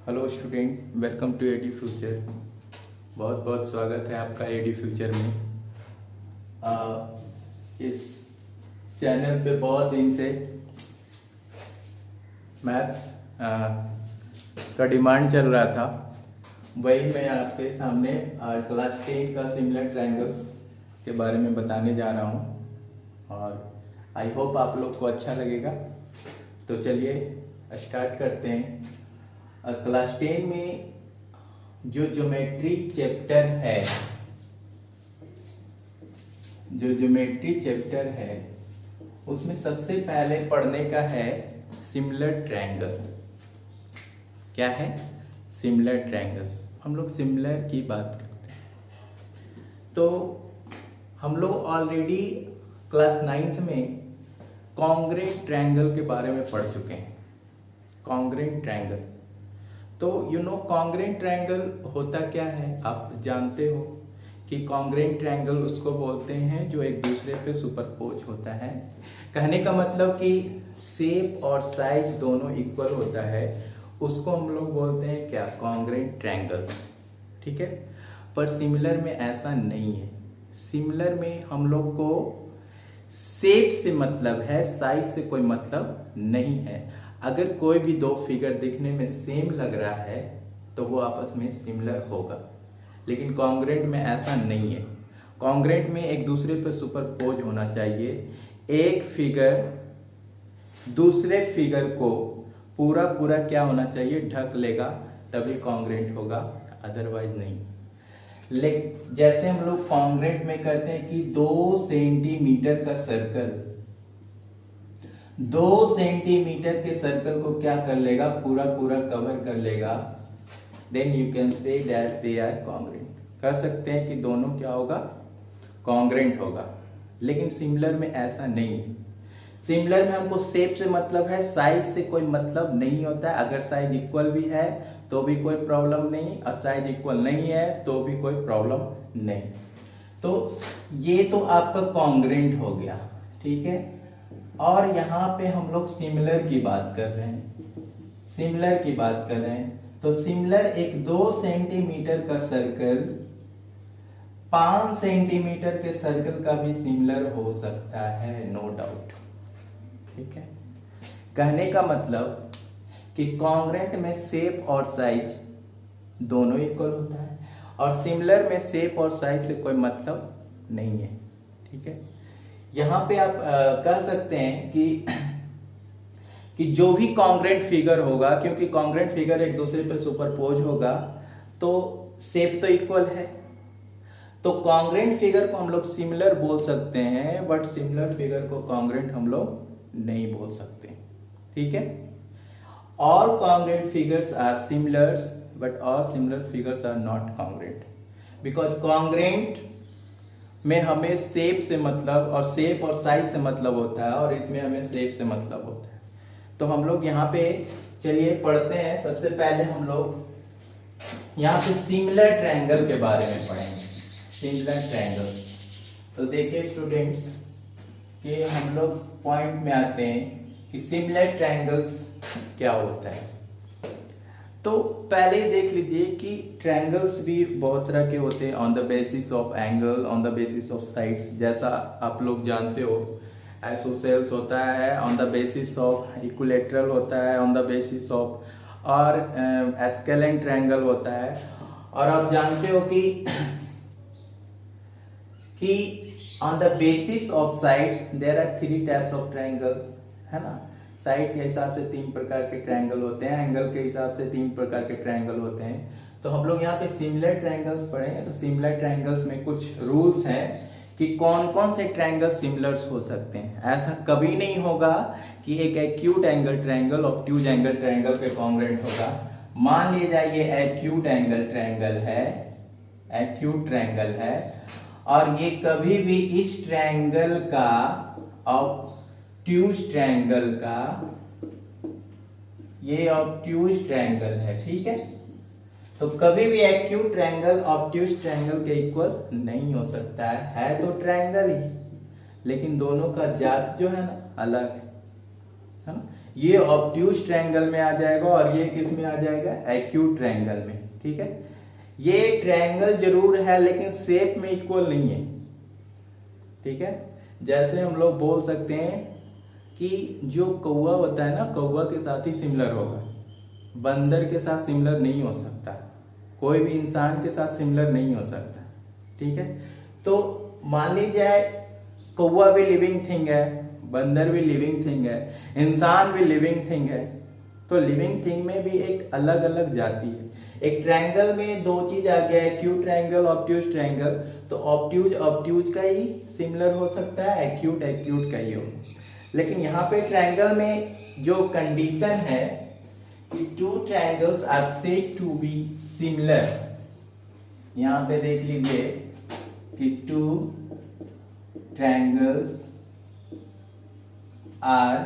Hello student, welcome to AD future. बहुत बहुत स्वागत है आपका एडी फ्यूचर में। इस चैनल पे बहुत दिन से मैथ्स का डिमांड चल रहा था। वही मैं आपके सामने क्लास 10 का सिमिलर ट्रायंगल्स के बारे में बताने जा रहा हूँ और आई होप आप लोग को अच्छा लगेगा। तो चलिए स्टार्ट करते हैं। क्लास 10 में जो ज्योमेट्री चैप्टर है उसमें सबसे पहले पढ़ने का है सिमिलर ट्रायंगल। क्या है? Similar triangle. हम लोग सिमिलर की बात करते हैं। तो हम लोग ऑलरेडी क्लास 9th में कॉन्ग्रेंट ट्रायंगल के बारे में पढ़ चुके हैं। कॉन्ग्रेंट ट्रायंगल, तो कॉन्ग्रेंट ट्रायंगल होता क्या है आप जानते हो कि कॉन्ग्रेंट ट्रायंगल उसको बोलते हैं जो एक दूसरे पे सुपरपोज होता है। कहने का मतलब कि शेप और साइज दोनों इक्वल होता है, उसको हम लोग बोलते हैं क्या? Congruent triangle. ठीक है, पर सिमिलर में ऐसा नहीं है। सिमिलर में हम लोग को शेप से मतलब है, साइज से कोई मतलब नहीं है। अगर कोई भी दो फिगर दिखने में सेम लग रहा है तो वो आपस में सिमिलर होगा, लेकिन कॉन्ग्रेंट में ऐसा नहीं है। कॉन्ग्रेंट में एक दूसरे पर सुपरपोज होना चाहिए। एक फिगर दूसरे फिगर को पूरा पूरा क्या होना चाहिए? ढक लेगा, तभी कॉन्ग्रेंट होगा, अदरवाइज नहीं। लेकिन जैसे हम लोग कॉन्ग्रेंट में करते हैं कि 2 सेंटीमीटर का सर्कल 2 सेंटीमीटर के सर्कल को क्या कर लेगा? पूरा पूरा कवर कर लेगा। Then you can say that they are congruent. कह सकते हैं कि दोनों क्या होगा? कॉन्ग्रेंट होगा। लेकिन सिमिलर में ऐसा नहीं है। सिमिलर में हमको शेप से मतलब है, साइज से कोई मतलब नहीं होता है। अगर साइज इक्वल भी है तो भी कोई प्रॉब्लम नहीं, और साइज इक्वल नहीं है तो भी कोई प्रॉब्लम नहीं। तो ये तो आपका कॉन्ग्रेंट हो गया। ठीक है, और यहाँ पे हम लोग सिमिलर की बात कर रहे हैं। सिमिलर की बात कर रहे हैं तो सिमिलर एक 2 सेंटीमीटर का सर्कल 5 सेंटीमीटर के सर्कल का भी सिमिलर हो सकता है, नो डाउट। ठीक है, कहने का मतलब कि कॉन्ग्रेंट में शेप और साइज दोनों इक्वल होता है, और सिमिलर में शेप और साइज से कोई मतलब नहीं है। ठीक है, यहाँ पे आप कह सकते हैं कि जो भी कॉन्ग्रेंट फिगर होगा, क्योंकि कॉन्ग्रेंट फिगर एक दूसरे पे सुपरपोज होगा तो शेप तो इक्वल है, तो कॉन्ग्रेंट फिगर को हम लोग सिमिलर बोल सकते हैं, बट सिमिलर फिगर को कॉन्ग्रेंट हम लोग नहीं बोल सकते। ठीक है, all congruent figures are similars but all similar figures are not congruent, because congruent में हमें शेप से मतलब और शेप और साइज से मतलब होता है, और इसमें हमें शेप से मतलब होता है। तो हम लोग यहाँ पे चलिए पढ़ते हैं। सबसे पहले हम लोग यहाँ पे सिमिलर ट्रायंगल के बारे में पढ़ेंगे। सिमिलर ट्रायंगल, तो देखिए स्टूडेंट्स कि हम लोग पॉइंट में आते हैं कि सिमिलर ट्रायंगल्स क्या होता है। तो पहले ही देख लीजिए कि ट्रायंगल्स भी बहुत तरह के होते हैं, on the basis of angle, on the basis of sides. जैसा आप लोग जानते हो आइसोसेल्स होता है, on the basis of equilateral होता है, ऑन द बेसिस ऑफ, और एस्केलेंट ट्रायंगल होता है। और आप जानते हो कि on the basis of sides there are 3 types of triangle, है ना। साइड के हिसाब से 3 प्रकार के ट्रायंगल होते हैं, एंगल के हिसाब से 3 प्रकार के ट्रायंगल होते हैं। तो हम लोग यहाँ पे सिमिलर ट्रायंगल्स पढ़ेंगे। तो सिमिलर ट्रायंगल्स में कुछ रूल्स हैं कि कौन कौन से ट्रायंगल सिमिलर्स हो सकते हैं। ऐसा कभी नहीं होगा कि एक acute angle triangle obtuse angle triangle के कॉन्ग्रेंट होगा। मान लिया ये एक्यूट एंगल ट्रायंगल है, एक्यूट ट्रायंगल है, और ये कभी भी इस ट्रायंगल का ऑब्ट्यूज ट्रायंगल का, ये ऑब्ट्यूज ट्रायंगल है। ठीक है, तो कभी भी एक्यूट ट्रायंगल ऑब्ट्यूज ट्रायंगल के इक्वल नहीं हो सकता है तो ट्रायंगल ही, लेकिन दोनों का जात जो है ना अलग है ना। ये ऑब्ट्यूज ट्रायंगल में आ जाएगा और ये किस में आ जाएगा, एक्यूट ट्रायंगल में। ठीक है, ये ट्रायंगल जरूर है लेकिन शेप में इक्वल नहीं है। ठीक है, जैसे हम लोग बोल सकते हैं कि जो कौवा होता है ना, कौवा के साथ ही सिमिलर होगा, बंदर के साथ सिमिलर नहीं हो सकता, कोई भी इंसान के साथ सिमिलर नहीं हो सकता। ठीक है, तो मान लीजिए कौवा भी लिविंग थिंग है, बंदर भी लिविंग थिंग है, इंसान भी लिविंग थिंग है, तो लिविंग थिंग में भी एक अलग अलग जाति है। एक ट्रायंगल में दो चीज आ गया, एक्यूट ट्रायंगल, ऑब्ट्यूज ट्रायंगल, तो ऑब्ट्यूज ऑब्ट्यूज का ही सिमिलर हो सकता है, एक्यूट एक्यूट का ही हो। लेकिन यहाँ पे ट्रायंगल में जो कंडीशन है कि two triangles are said to be similar, यहाँ पे देख लीजिए कि two triangles are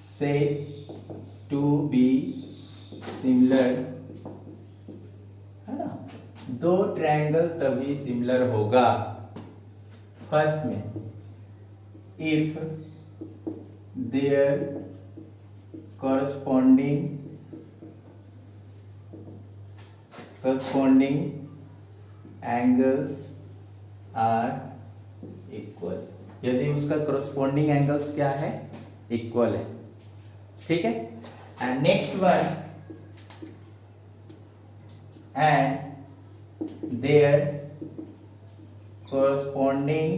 said to be similar, है ना। दो ट्रायंगल तभी सिमिलर होगा, फर्स्ट में if their corresponding angles are equal, यदि उसका corresponding angles क्या है, इक्वल है। ठीक है, and next one, and there corresponding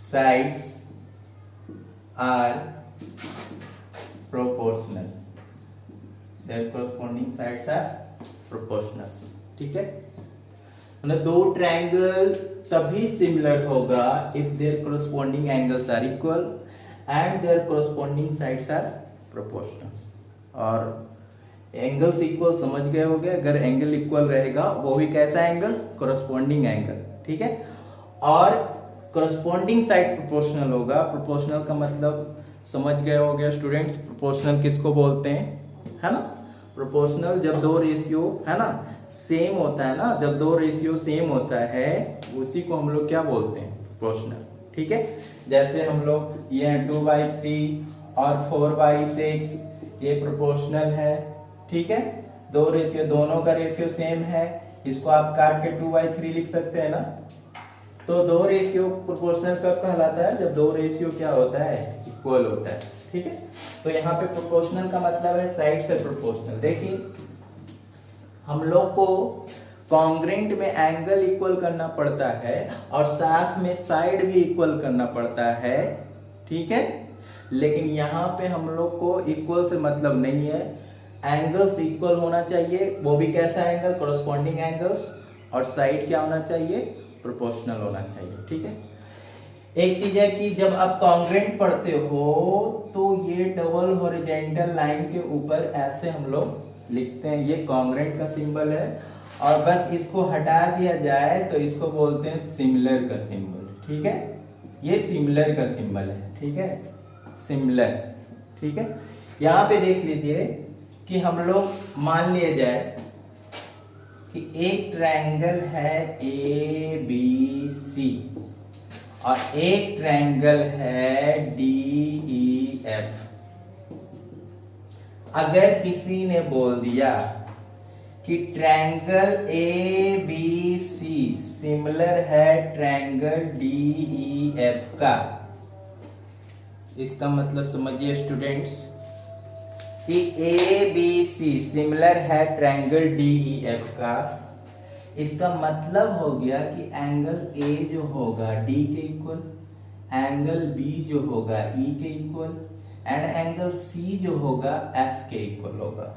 sides are proportional, their corresponding sides are proportional। ठीक है, मतलब दो ट्रायंगल तभी सिमिलर होगा if there corresponding angles are equal and their corresponding sides are proportional। और एंगल्स इक्वल समझ गए होंगे, अगर एंगल इक्वल रहेगा वो भी कैसा एंगल, corresponding एंगल। ठीक है, और corresponding साइड प्रोपोर्शनल होगा। प्रोपोर्शनल का मतलब समझ गए होंगे स्टूडेंट्स, प्रोपोर्शनल किसको बोलते हैं, है ना। प्रोपोर्शनल जब दो रेशियो है ना सेम होता है ना, जब दो रेशियो सेम होता है उसी को हम लोग क्या बोलते हैं, प्रोपोर्शनल। ठीक है, जैसे हम लोग ये 2/3 और 4/6 ये प्रोपोर्शनल है। ठीक है, दो रेशियो, दोनों का रेशियो सेम है, इसको आप काट के 2/3 लिख सकते हैं ना। तो दो रेशियो प्रोपोर्शनल कब कहलाता है, जब दो रेशियो क्या होता है, इक्वल होता है। ठीक है, तो यहाँ पे प्रोपोर्शनल का मतलब है साइड से प्रोपोर्शनल। देखिए हम लोग को कॉन्ग्रेंट में एंगल इक्वल करना पड़ता है और साथ में साइड भी इक्वल करना पड़ता है। ठीक है, लेकिन यहाँ पे हम लोग को इक्वल से मतलब नहीं है, एंगल्स इक्वल होना चाहिए, वो भी कैसा एंगल, कोरस्पॉन्डिंग एंगल्स, और साइड क्या होना चाहिए, प्रोपोर्शनल होना चाहिए। ठीक है, एक चीज है कि जब आप कॉन्ग्रेंट पढ़ते हो तो ये डबल हॉरिजॉन्टल लाइन के ऊपर ऐसे हम लोग लिखते हैं, ये कॉन्ग्रेंट का सिंबल है, और बस इसको हटा दिया जाए तो इसको बोलते हैं सिमिलर का सिंबल। ठीक है, ये सिमिलर का सिंबल है। ठीक है, सिमिलर। ठीक है, यहाँ पे देख लीजिए कि हम लोग मान लिया जाए कि एक ट्रायंगल है ABC और एक ट्रायंगल है DEF। अगर किसी ने बोल दिया कि ट्रायंगल ABC सिमिलर है ट्रायंगल DEF का, इसका मतलब समझिए स्टूडेंट्स कि ABC सिमिलर है ट्रायंगल DEF का, इसका मतलब हो गया कि एंगल A जो होगा D के इक्वल, एंगल B जो होगा E के इक्वल, एंड एंगल C जो होगा F के इक्वल होगा।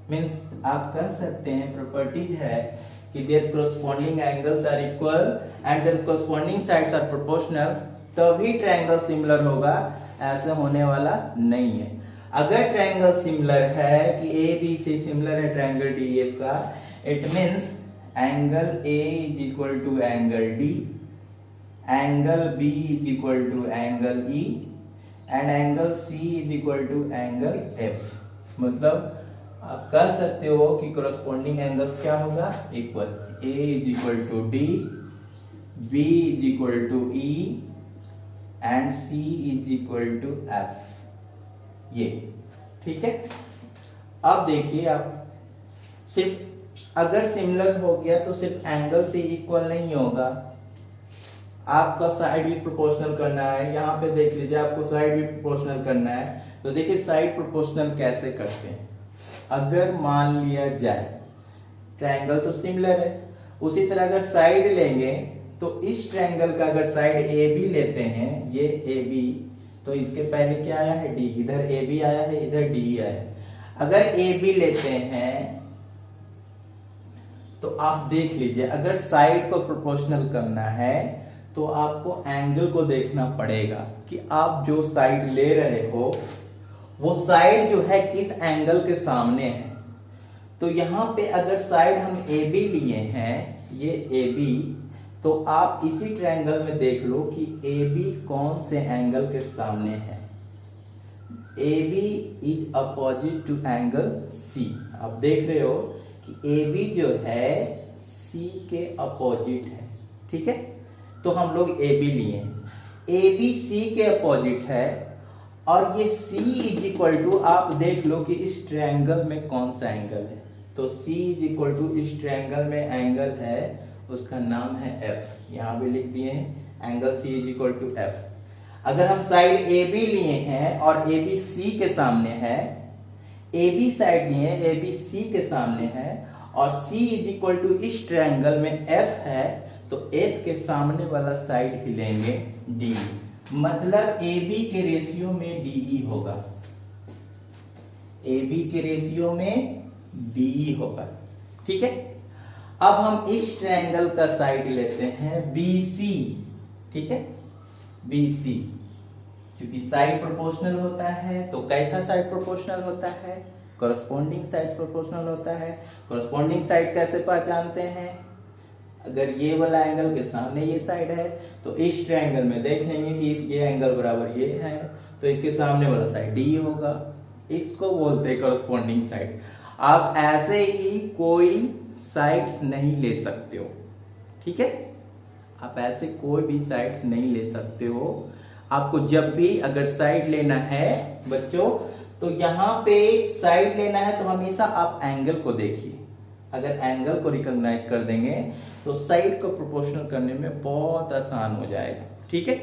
मीन्स आप कह सकते हैं, प्रॉपर्टीज है कि there corresponding angles are equal and there corresponding sides are proportional, तभी ट्रायंगल सिमिलर होगा, ऐसा होने वाला नहीं है। अगर ट्रायंगल सिमिलर है कि AB से सिमिलर है ट्रायंगल DEF का, it means angle A is equal to angle D, angle B is equal to angle E, and angle C is equal to angle F। मतलब आप कह सकते हो कि कोरस्पॉन्डिंग एंगल्स क्या होगा, equal. A is equal to D, B is equal to E, and C is equal to F, ये ठीक है। अब देखिए आप सिर्फ अगर सिमिलर हो गया तो सिर्फ एंगल से इक्वल नहीं होगा, आपका साइड भी प्रोपोर्शनल करना है। यहाँ पे देख लीजिए आपको साइड भी प्रोपोर्शनल करना है। तो देखिए साइड प्रोपोर्शनल कैसे करते हैं। अगर मान लिया जाए ट्रायंगल तो सिमिलर है, उसी तरह अगर साइड लेंगे तो इस ट्रायंगल का अगर साइड ए बी लेते हैं, ये ए बी, तो इसके पहले क्या आया है डी, इधर ए बी आया है, इधर डी आया है। अगर ए बी लेते हैं तो आप देख लीजिए अगर साइड को प्रोपोर्शनल करना है तो आपको एंगल को देखना पड़ेगा कि आप जो साइड ले रहे हो वो साइड जो है किस एंगल के सामने है। तो यहां पे अगर साइड हम ए बी लिए हैं, ये ए बी, तो आप इसी ट्रायंगल में देख लो कि ए बी कौन से एंगल के सामने है। A B is opposite to angle C. आप देख रहे हो कि ए बी जो है सी के अपोजिट है, ठीक है। तो हम लोग ए बी लिए, ए बी सी के अपोजिट है, और ये C इज इक्वल टू, आप देख लो कि इस ट्रायंगल में कौन सा एंगल है। तो C इज इक्वल टू इस ट्रायंगल में एंगल है, उसका नाम है F, यहाँ भी लिख दिए हैं angle C is equal to F। अगर हम साइड ए बी लिए हैं और ए बी सी के सामने है, ए बी साइड लिए ए बी सी के सामने है, और C इज इक्वल टू इस ट्रायंगल में F है, तो F के सामने वाला साइड ही लेंगे D, मतलब ए बी के रेशियो में डीई होगा, ए बी के रेशियो में डीई होगा, ठीक है। अब हम इस ट्रायंगल का साइड लेते हैं BC, ठीक है, BC, क्योंकि साइड प्रोपोर्शनल होता है। तो कैसा साइड प्रोपोर्शनल होता है, कॉरस्पॉन्डिंग साइड प्रोपोर्शनल होता है। कॉरस्पॉन्डिंग साइड कैसे पहचानते हैं, अगर ये वाला एंगल के सामने ये साइड है तो इस ट्रायंगल में देख लेंगे कि ये एंगल बराबर ये है, तो इसके सामने वाला साइड डी होगा, इसको बोलते हैं कॉरस्पॉन्डिंग साइड। आप ऐसे ही कोई साइड्स नहीं ले सकते हो, ठीक है, आप ऐसे कोई भी साइड्स नहीं ले सकते हो। आपको जब भी अगर साइड लेना है बच्चों, तो यहाँ पे साइड लेना है तो हमेशा आप एंगल को देखिए। अगर एंगल को रिकॉग्नाइज कर देंगे तो साइड को प्रोपोर्शनल करने में बहुत आसान हो जाएगा, ठीक है।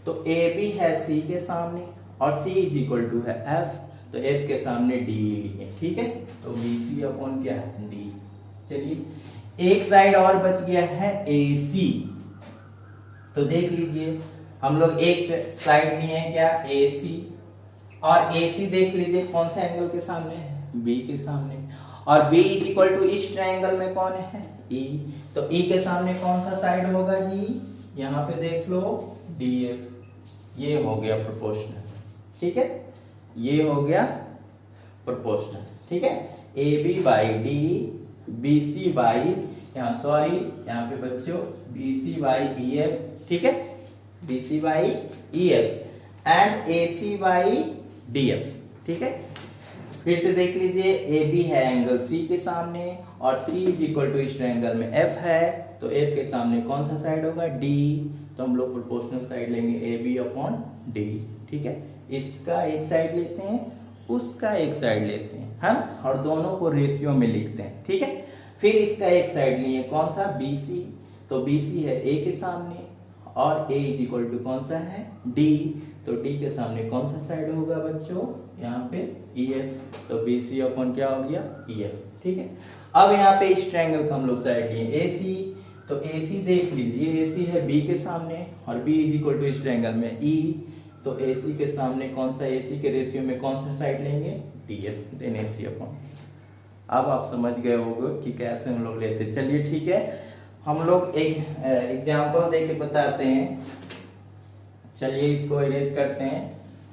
तो ए बी है सी के सामने और सी इज इक्वल टू है एफ, तो एफ के सामने डी लिए, ठीक है। तो बी सी अपॉन क्या है डी। चलिए एक साइड और बच गया है ए सी, तो देख लीजिए हम लोग एक साइड लिए हैं क्या ए सी, और ए सी देख लीजिए कौन सा एंगल के सामने है बी के सामने, और B इज इक्वल टू इस ट्रायंगल में कौन है E, तो E के सामने कौन सा साइड होगा जी, यहाँ पे देख लो DF, ये हो गया प्रोपोर्शनल, ठीक है, ये हो गया प्रोपोर्शनल, ठीक है। AB by D, BC by, यहाँ सॉरी यहाँ पे बच्चों BC बाई EF, ठीक है, BC by EF and AC by DF, ठीक है। फिर से देख लीजिए ए बी है एंगल सी के सामने और सी इज इक्वल टू इस ट्रायंगल में एफ है, तो एफ के सामने कौन सा साइड होगा डी, तो हम लोग प्रोपोर्शनल साइड लेंगे ए बी अपॉन डी, ठीक है। इसका एक साइड लेते हैं, उसका एक साइड लेते हैं, है ना, और दोनों को रेशियो में लिखते हैं, ठीक है। फिर इसका एक साइड लिए कौन सा बी सी, तो बी सी है ए के सामने और ए इज इक्वल टू कौन सा है डी, तो डी के सामने कौन सा साइड होगा बच्चों यहाँ पे EF, तो BC अपॉन क्या हो गया EF, ठीक है। अब यहाँ पे इस ट्रायंगल का हम लोग साइड लिए AC, तो AC देख लीजिए AC है B के सामने और B इज इक्वल टू इस ट्रायंगल में E, तो AC के सामने कौन सा, AC के रेशियो में कौन सा साइड लेंगे DF, देन AC अपॉन। अब आप समझ गए होंगे कि कैसे हम लोग लेते। चलिए ठीक है, हम लोग एक एग्जाम्पल दे के बताते हैं। चलिए इसको इरेज करते हैं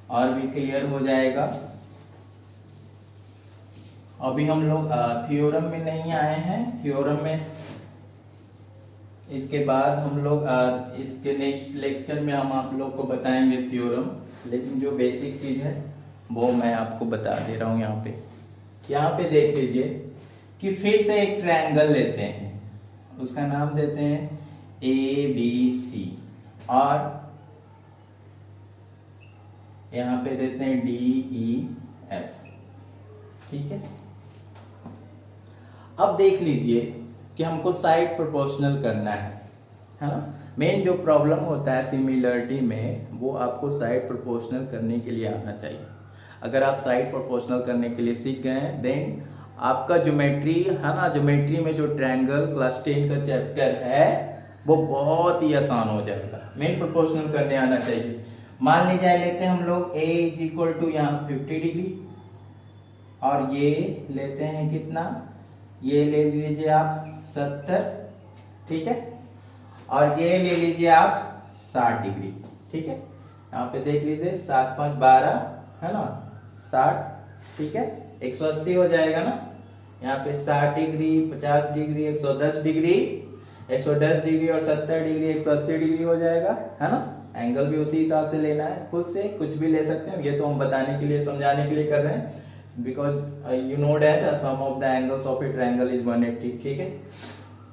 और भी क्लियर हो जाएगा। अभी हम लोग थ्योरम में नहीं आए हैं, थ्योरम में इसके बाद हम लोग इसके नेक्स्ट लेक्चर में हम आप लोग को बताएंगे थ्योरम, लेकिन जो बेसिक चीज है वो मैं आपको बता दे रहा हूँ। यहाँ पे देख लीजिए कि फिर से एक ट्रायंगल लेते हैं, उसका नाम देते हैं ABC, और यहाँ पे देते हैं डी ई एफ। ठीक है, अब देख लीजिए कि हमको साइड प्रोपोर्शनल करना है ना। मेन जो प्रॉब्लम होता है सिमिलरिटी में, वो आपको साइड प्रोपोर्शनल करने के लिए आना चाहिए। अगर आप साइड प्रोपोर्शनल करने के लिए सीख गए हैं, देन आपका ज्योमेट्री है ना, ज्योमेट्री में जो ट्रायंगल क्लास 10 का चैप्टर है वो बहुत ही आसान हो जाएगा। मेन प्रोपोर्शनल करने आना चाहिए। मान लीजिए लेते हैं हम लोग a इज इक्वल टू यहाँ 50 डिग्री, और ये लेते हैं कितना, ये ले लीजिए आप 70, ठीक है, और ये ले लीजिए आप 60 डिग्री। ठीक है, यहाँ पे देख लीजिए 7 5 12 है ना, 60, ठीक है, 180 हो जाएगा ना। यहाँ पे 60 डिग्री, 50 डिग्री, 110 डिग्री, 110 डिग्री और 70 डिग्री 180 डिग्री हो जाएगा, है ना। एंगल भी उसी हिसाब से लेना है, खुद से कुछ भी ले सकते हैं। ये तो हम बताने के लिए, समझाने के लिए कर रहे हैं, because you know that sum of the angles of a triangle is 180। ठीक है,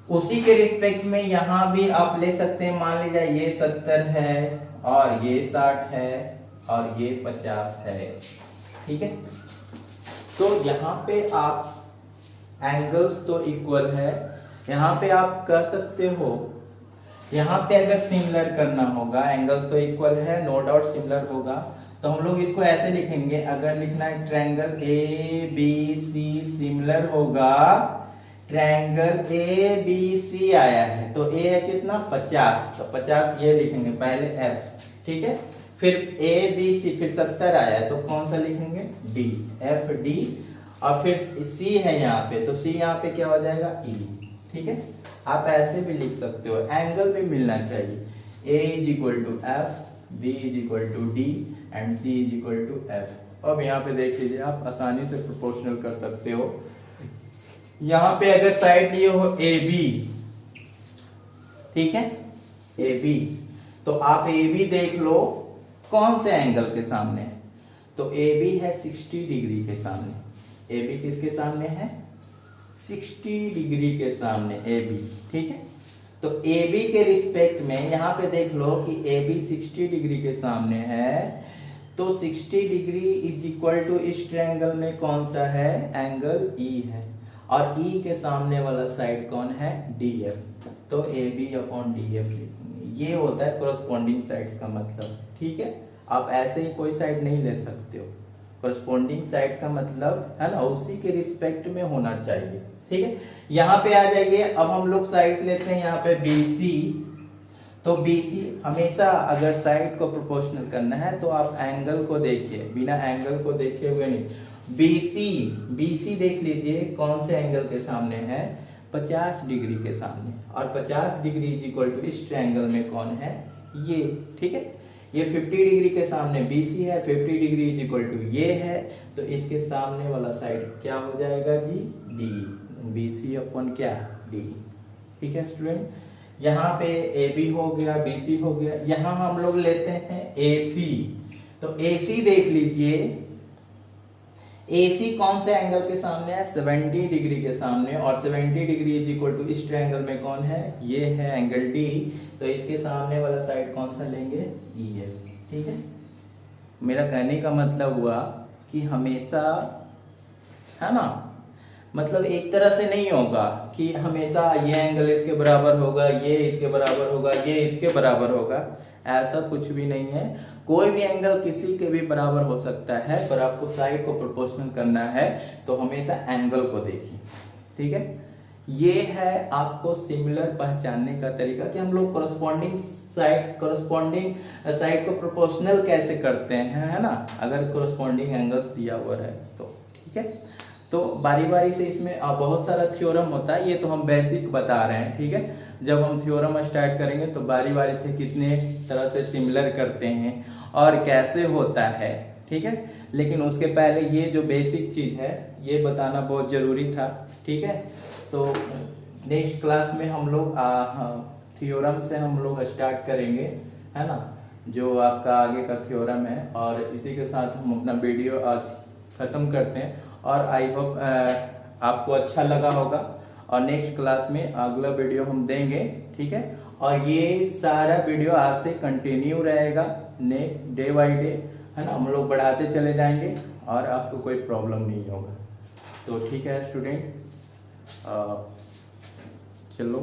उसी के रिस्पेक्ट में यहाँ भी आप ले सकते हैं। मान लीजिए ये 70 है और ये 60 है और ये 50 है। ठीक है, तो यहाँ पे आप एंगल्स तो इक्वल है, यहाँ पे आप कह सकते हो, यहाँ पे अगर सिमिलर करना होगा, एंगल्स तो इक्वल है, नो डाउट सिमिलर होगा, तो हम लोग इसको ऐसे लिखेंगे। अगर लिखना है triangle A B C similar होगा, ट्रायंगल ए बी सी आया है तो ए है कितना 50, तो 50 ये लिखेंगे पहले एफ। ठीक है, फिर ए बी सी, फिर 70 आया है तो कौन सा लिखेंगे डी, एफ डी, और फिर सी है यहाँ पे तो सी यहाँ पे क्या हो जाएगा ई। ठीक है, आप ऐसे भी लिख सकते हो, एंगल भी मिलना चाहिए। A is equal to F, B is equal to D and C is equal to F. अब यहाँ पे देख लीजिए, आप आसानी से प्रोपोर्शनल कर सकते हो। यहाँ पे अगर साइड लिए हो ए बी, ठीक है, ए बी, तो आप ए बी देख लो कौन से एंगल के सामने है, तो ए बी है 60 डिग्री के सामने। ए बी किसके सामने है 60 डिग्री के सामने ए बी। ठीक है, तो ए बी के रिस्पेक्ट में यहाँ पे देख लो कि ए बी 60 डिग्री के सामने है, तो 60 डिग्री इज इक्वल टू इस ट्रायंगल में कौन सा है, एंगल ई है, और ई के सामने वाला साइड कौन है डी एफ, तो A B upon D F लिखेंगे। ये होता है कोरस्पॉन्डिंग साइड्स का मतलब। ठीक है, आप ऐसे ही कोई साइड नहीं ले सकते हो, कोरस्पॉन्डिंग साइड का मतलब है ना उसी के रिस्पेक्ट में होना चाहिए। ठीक है, यहाँ पे आ जाइए, अब हम लोग साइड लेते हैं यहाँ पे BC, तो BC हमेशा अगर साइड को प्रोपोर्शनल करना है तो आप एंगल को देखिए, बिना एंगल को देखे हुए नहीं। BC देख लीजिए कौन से एंगल के सामने है, 50 डिग्री के सामने, और 50 डिग्री इज इक्वल टू इस ट्रायंगल में कौन है ये। ठीक है, ये 50 डिग्री के सामने BC है, 50 डिग्री इज इक्वल टू ये है, तो इसके सामने वाला साइड क्या हो जाएगा जी D, BC अपॉन क्या D। ठीक है स्टूडेंट, यहाँ पे AB हो गया, BC हो गया, यहाँ हम लोग लेते हैं AC, तो AC देख लीजिए, AC कौन से एंगल के सामने है 70 डिग्री के सामने, और 70 डिग्री इज इक्वल टू इस ट्रायंगल में कौन है ये है एंगल D, तो इसके सामने वाला साइड कौन सा लेंगे EF। ठीक है, मेरा कहने का मतलब हुआ कि हमेशा है ना, मतलब एक तरह से नहीं होगा कि हमेशा ये एंगल इसके बराबर होगा, ये इसके बराबर होगा, ये इसके बराबर होगा, ऐसा कुछ भी नहीं है। कोई भी एंगल किसी के भी बराबर हो सकता है, पर आपको साइड को प्रोपोर्शनल करना है तो हमेशा एंगल को देखिए। ठीक है, ये है आपको सिमिलर पहचानने का तरीका कि हम लोग कोरस्पॉन्डिंग साइड को प्रोपोर्शनल कैसे करते हैं, है ना, अगर कोरस्पॉन्डिंग एंगल्स दिया हुआ है तो। ठीक है, तो बारी बारी से इसमें बहुत सारा थ्योरम होता है, ये तो हम बेसिक बता रहे हैं। ठीक है, जब हम थ्योरम स्टार्ट करेंगे तो बारी बारी से कितने तरह से सिमिलर करते हैं और कैसे होता है। ठीक है, लेकिन उसके पहले ये जो बेसिक चीज है ये बताना बहुत जरूरी था। ठीक है, तो नेक्स्ट क्लास में हम लोग थ्योरम से हम लोग स्टार्ट करेंगे, है ना, जो आपका आगे का थ्योरम है, और इसी के साथ हम अपना वीडियो आज खत्म करते हैं, और आई होप आपको अच्छा लगा होगा, और नेक्स्ट क्लास में अगला वीडियो हम देंगे। ठीक है, और ये सारा वीडियो आज से कंटिन्यू रहेगा डे बाय डे, है ना, हम लोग बढ़ाते चले जाएंगे और आपको कोई प्रॉब्लम नहीं होगा। तो ठीक है स्टूडेंट, चलो